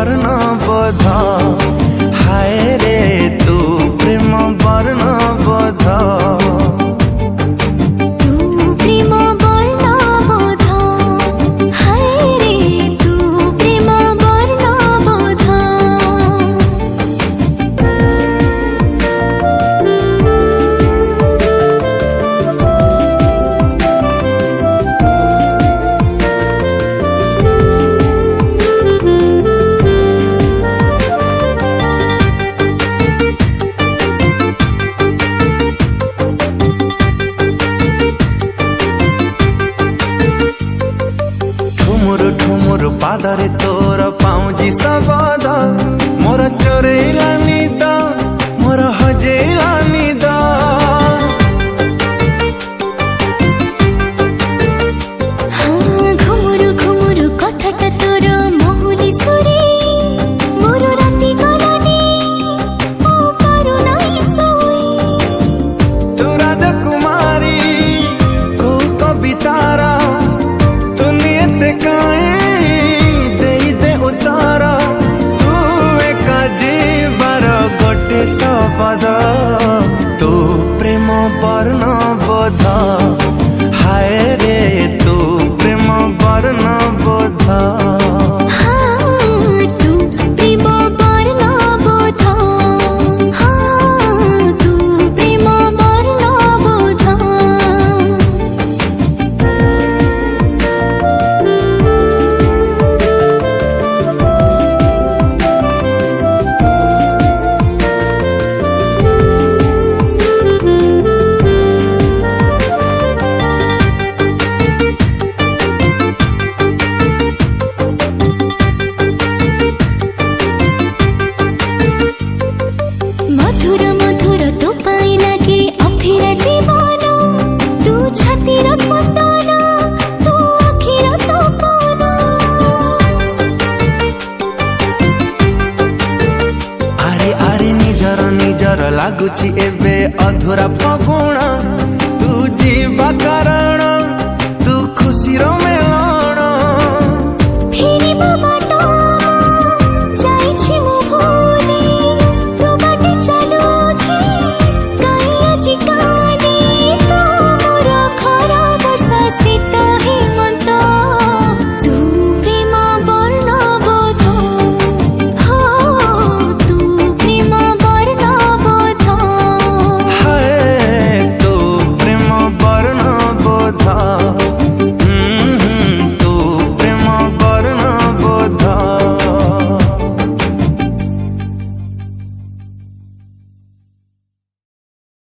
वर्ण बोध हाय रे तू प्रेम वर्ण बोध ठुमुर पादरे तोर पाउजी सबद मोर चोरेला निद मोर हजेला निद घुमुरु घुमुरु कथाटा तोर महुली सुरे मोर राति गलानी ओ पारु नाई सोई तू राजकुमारी को कवितारा तू नियत काए शपथ तू प्रेम वर्ण बोध हाय रे तू प्रेम वर्ण बोध मधुर मधुर तो पाई लगे अफिर जीवन तू छातीर स्पंदन तू अखिर सपन आरे आरे निजर निजर लागुची एबे अधूरा फगुण तू जीवा कारण